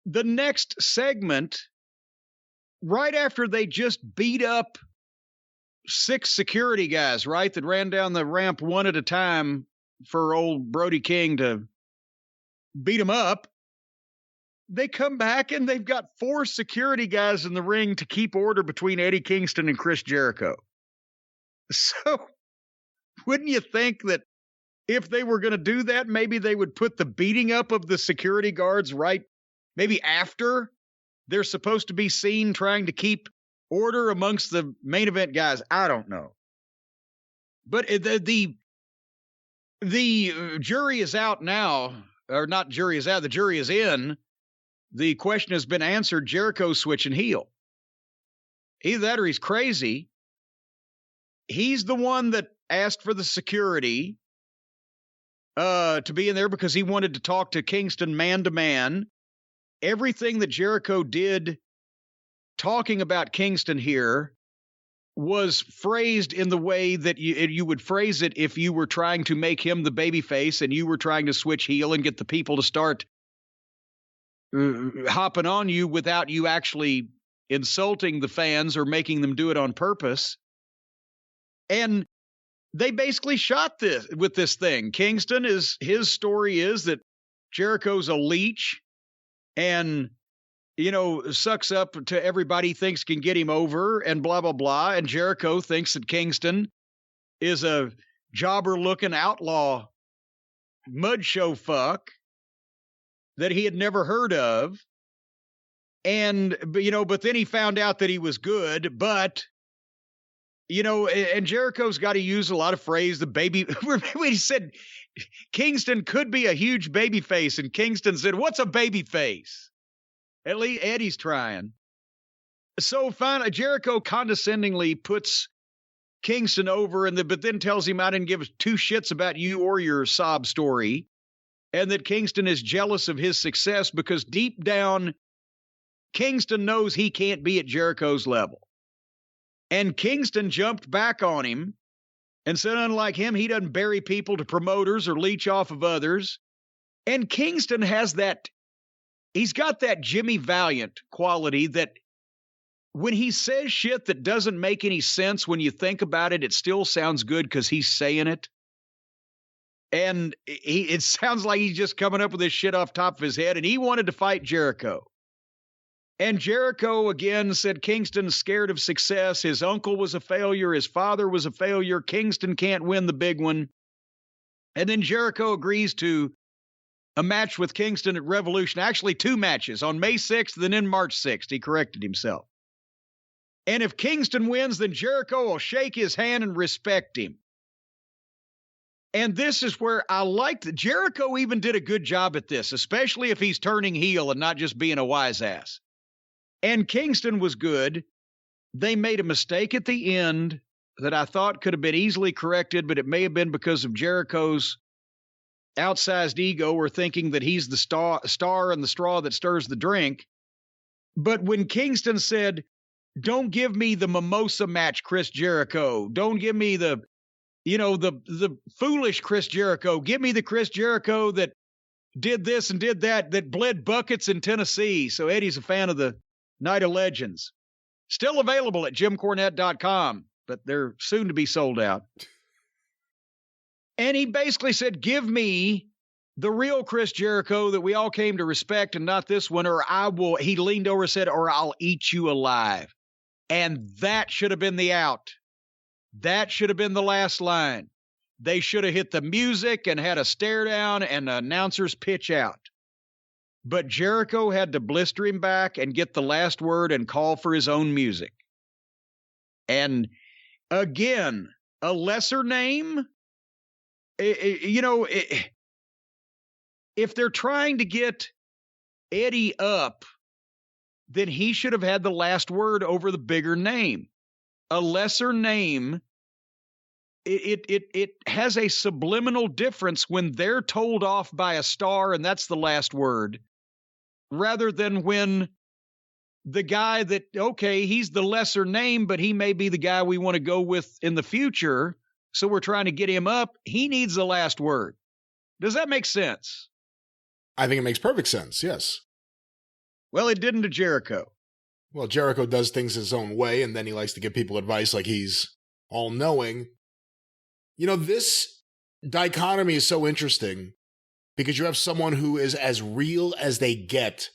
the next segment, right after they just beat up 6 security guys, right, that ran down the ramp one at a time for old Brody King to beat him up, they come back and they've got 4 security guys in the ring to keep order between Eddie Kingston and Chris Jericho. So wouldn't you think that if they were going to do that, maybe they would put the beating up of the security guards right maybe after they're supposed to be seen trying to keep order amongst the main event guys? I don't know. But the jury is out now, or not jury is out, the jury is in. The question has been answered. Jericho's switching heel. Either that or he's crazy. He's the one that asked for the security to be in there because he wanted to talk to Kingston man to man. Everything that Jericho did talking about Kingston here was phrased in the way that you would phrase it if you were trying to make him the babyface and you were trying to switch heel and get the people to start hopping on you without you actually insulting the fans or making them do it on purpose. And they basically shot this with this thing. Kingston his story is that Jericho's a leech and, sucks up to everybody he thinks can get him over and blah, blah, blah. And Jericho thinks that Kingston is a jobber-looking outlaw mud show fuck that he had never heard of. And, but then he found out that he was good, but, and Jericho's got to use a lot of phrase, the baby, when he said Kingston could be a huge baby face, and Kingston said, what's a baby face? At least Eddie's trying. So finally, Jericho condescendingly puts Kingston over, but then tells him I didn't give 2 shits about you or your sob story, and that Kingston is jealous of his success because deep down, Kingston knows he can't be at Jericho's level. And Kingston jumped back on him and said, unlike him, he doesn't bury people to promoters or leech off of others. And Kingston has he's got that Jimmy Valiant quality that when he says shit that doesn't make any sense, when you think about it, it still sounds good because he's saying it. And it sounds like he's just coming up with this shit off top of his head, and he wanted to fight Jericho. And Jericho, again, said Kingston's scared of success. His uncle was a failure. His father was a failure. Kingston can't win the big one. And then Jericho agrees to a match with Kingston at Revolution. Actually, 2 matches, on May 6th and then March 6th. He corrected himself. And if Kingston wins, then Jericho will shake his hand and respect him. And this is where I liked that Jericho even did a good job at this, especially if he's turning heel and not just being a wise ass. And Kingston was good. They made a mistake at the end that I thought could have been easily corrected, but it may have been because of Jericho's outsized ego or thinking that he's the star and the straw that stirs the drink. But when Kingston said, don't give me the mimosa match, Chris Jericho. Don't give me the foolish Chris Jericho. Give me the Chris Jericho that did this and did that bled buckets in Tennessee. So Eddie's a fan of the Night of Legends. Still available at JimCornette.com, but they're soon to be sold out. And he basically said, give me the real Chris Jericho that we all came to respect and not this one, or he leaned over and said, or I'll eat you alive. And that should have been the out. That should have been the last line. They should have hit the music and had a stare down and the announcers pitch out. But Jericho had to blister him back and get the last word and call for his own music. And again, a lesser name, if they're trying to get Eddie up, then he should have had the last word over the bigger name. A lesser name, it has a subliminal difference when they're told off by a star and that's the last word, rather than when the guy that, okay, he's the lesser name, but he may be the guy we want to go with in the future, so we're trying to get him up. He needs the last word. Does that make sense? I think it makes perfect sense, yes. Well, it didn't to Jericho. Well, Jericho does things his own way, and then he likes to give people advice like he's all-knowing. You know, this dichotomy is so interesting because you have someone who is as real as they get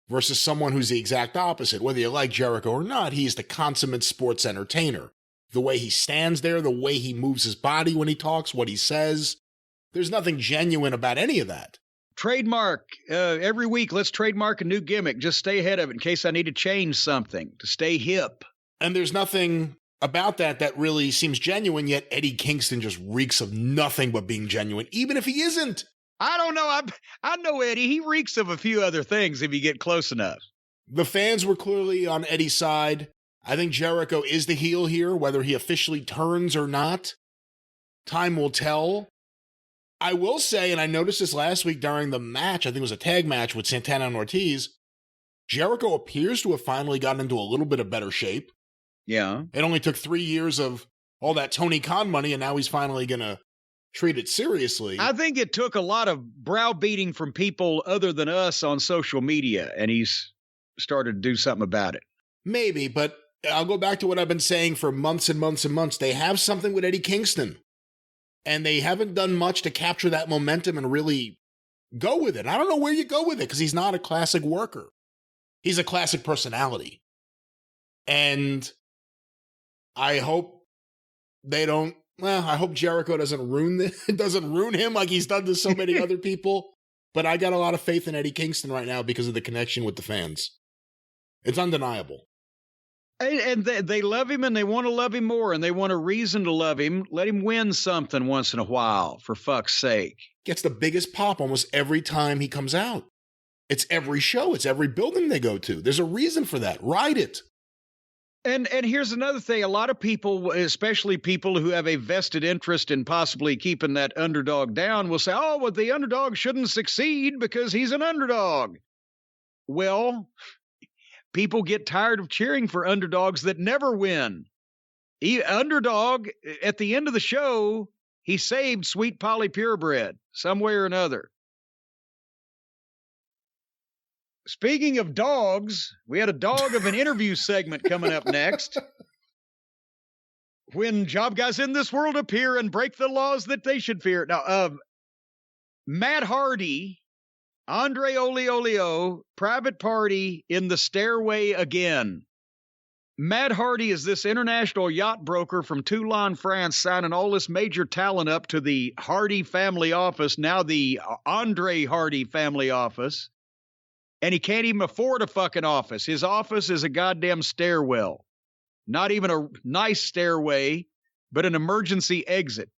versus someone who's the exact opposite. Whether you like Jericho or not, he's the consummate sports entertainer. The way he stands there, the way he moves his body when he talks, what he says, there's nothing genuine about any of that. Trademark. Every week, let's trademark a new gimmick. Just stay ahead of it in case I need to change something, to stay hip. And there's nothing about that really seems genuine, yet Eddie Kingston just reeks of nothing but being genuine, even if he isn't. I don't know. I know Eddie. He reeks of a few other things if you get close enough. The fans were clearly on Eddie's side. I think Jericho is the heel here, whether he officially turns or not. Time will tell. I will say, and I noticed this last week during the match, I think it was a tag match with Santana and Ortiz, Jericho appears to have finally gotten into a little bit of better shape. Yeah. It only took 3 years of all that Tony Khan money, and now he's finally going to treat it seriously. I think it took a lot of browbeating from people other than us on social media, and he's started to do something about it. Maybe, but I'll go back to what I've been saying for months and months and months. They have something with Eddie Kingston, and they haven't done much to capture that momentum and really go with it. I don't know where you go with it because he's not a classic worker. He's a classic personality. And I hope they don't, I hope Jericho doesn't ruin him like he's done to so many other people. But I got a lot of faith in Eddie Kingston right now because of the connection with the fans. It's undeniable. And they love him and they want to love him more and they want a reason to love him. Let him win something once in a while, for fuck's sake. Gets the biggest pop almost every time he comes out. It's every show. It's every building they go to. There's a reason for that. Ride it. And here's another thing. A lot of people, especially people who have a vested interest in possibly keeping that underdog down, will say, oh, well, the underdog shouldn't succeed because he's an underdog. Well, people get tired of cheering for underdogs that never win. Underdog, at the end of the show, he saved Sweet Polly Purebred some way or another. Speaking of dogs, we had a dog of an interview segment coming up next. When job guys in this world appear and break the laws that they should fear. Now, Matt Hardy, Andre Olio, Private Party in the Stairway Again. Matt Hardy is this international yacht broker from Toulon, France, signing all this major talent up to the Hardy family office, now the Andre Hardy family office. And he can't even afford a fucking office. His office is a goddamn stairwell. Not even a nice stairway, but an emergency exit.